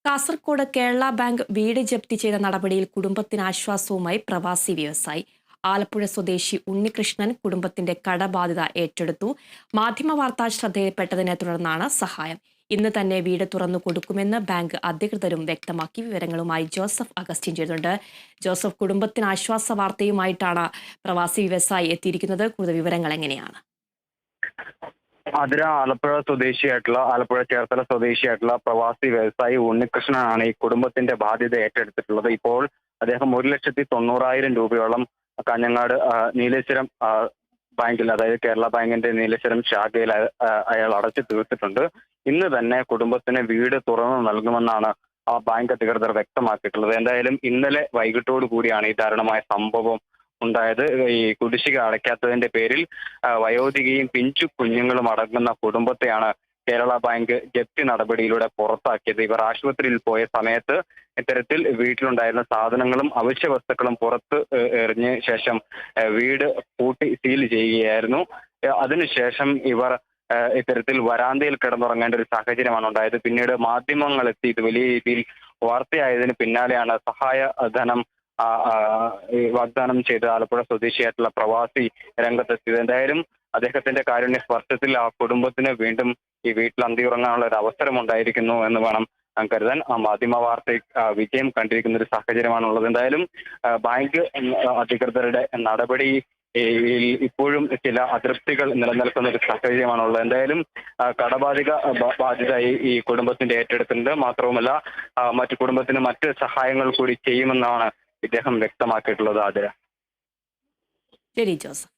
Kasaragod Kerala bank വീട് ജപ്തി ചെയ്ത നടപടിയിൽ കുടുംബത്തിന് ആശ്വാസവുമായി പ്രവാസി വ്യവസായി. ആലപ്പുഴ സ്വദേശി ഉണ്ണികൃഷ്ണൻ കുടുംബത്തിന്റെ കടബാധ്യത ഏറ്റെടുത്തു. മാധ്യമവാർത്ത ശ്രദ്ധയിൽപ്പെട്ടതിനെ തുടർന്നാണ് സഹായം. ഇന്ന് തന്നെ വീട് തുറന്നു കൊടുക്കുമെന്ന് ബാങ്ക് അധികൃതരും വ്യക്തമാക്കി. വിവരങ്ങളുമായി ജോസഫ് അഗസ്റ്റിൻ ചേരുന്നുണ്ട്. ജോസഫ്, കുടുംബത്തിന് ആശ്വാസ വാർത്തയുമായിട്ടാണ് പ്രവാസി വ്യവസായി എത്തിയിരിക്കുന്നത്. കൂടുതൽ വിവരങ്ങൾ എങ്ങനെയാണ്? ആലപ്പുഴ ചേർത്തല സ്വദേശിയായിട്ടുള്ള പ്രവാസി വ്യവസായി ഉണ്ണികൃഷ്ണനാണ് ഈ കുടുംബത്തിന്റെ ബാധ്യത ഏറ്റെടുത്തിട്ടുള്ളത്. ഇപ്പോൾ അദ്ദേഹം 1,90,000 രൂപയോളം കാഞ്ഞങ്ങാട് നീലേശ്വരം ബാങ്കിൽ, അതായത് കേരള ബാങ്കിന്റെ നീലേശ്വരം ശാഖയിൽ അയാൾ അടച്ചു തീർത്തിട്ടുണ്ട്. ഇന്ന് തന്നെ കുടുംബത്തിന് വീട് തുറന്നു നൽകുമെന്നാണ് ആ ബാങ്ക് അധികൃതർ വ്യക്തമാക്കിയിട്ടുള്ളത്. എന്തായാലും ഇന്നലെ വൈകിട്ടോടു കൂടിയാണ് ഈ ദാരുണമായ സംഭവം ഉണ്ടായത്. ഈ കുടിശ്ശിക അടയ്ക്കാത്തതിന്റെ പേരിൽ വയോധികയും പിഞ്ചു കുഞ്ഞുങ്ങളും അടങ്ങുന്ന കുടുംബത്തെയാണ് കേരള ബാങ്ക് ജപ്തി നടപടിയിലൂടെ പുറത്താക്കിയത്. ഇവർ ആശുപത്രിയിൽ പോയ സമയത്ത് ഇത്തരത്തിൽ വീട്ടിലുണ്ടായിരുന്ന സാധനങ്ങളും അവശ്യ വസ്തുക്കളും പുറത്ത് എറിഞ്ഞ ശേഷം വീട് പൂട്ടി സീൽ ചെയ്യുകയായിരുന്നു. അതിനുശേഷം ഇവർ ഇത്തരത്തിൽ വരാന്തയിൽ കിടന്നുറങ്ങേണ്ട ഒരു സാഹചര്യമാണ് ഉണ്ടായത്. പിന്നീട് മാധ്യമങ്ങൾ എത്തി ഇത് വലിയ രീതിയിൽ വാർത്തയായതിന് പിന്നാലെയാണ് സഹായ ധനം വാഗ്ദാനം ചെയ്ത് ആലപ്പുഴ സ്വദേശിയായിട്ടുള്ള പ്രവാസി രംഗത്തെത്തിയത്. എന്തായാലും അദ്ദേഹത്തിന്റെ കാരുണ്യ സ്പർശത്തിൽ ആ കുടുംബത്തിന് വീണ്ടും ഈ വീട്ടിൽ അന്തിയുറങ്ങാനുള്ള ഒരു അവസരം ഉണ്ടായിരിക്കുന്നു എന്ന് വേണം കരുതാൻ. ആ മാധ്യമ വാർത്ത വിജയം കണ്ടിരിക്കുന്ന ഒരു സാഹചര്യമാണുള്ളത്. എന്തായാലും ബാങ്ക് അധികൃതരുടെ നടപടി ഇപ്പോഴും ചില അതൃപ്തികൾ നിലനിൽക്കുന്ന ഒരു സാഹചര്യമാണുള്ളത്. എന്തായാലും ബാധ്യത ഈ കുടുംബത്തിന്റെ ഏറ്റെടുത്തിട്ടുണ്ട്. മാത്രവുമല്ല മറ്റു കുടുംബത്തിന് മറ്റ് സഹായങ്ങൾ കൂടി ചെയ്യുമെന്നാണ് ഇദ്ദേഹം വ്യക്തമാക്കിയിട്ടുള്ളത്. ശരി ജോസഫ്.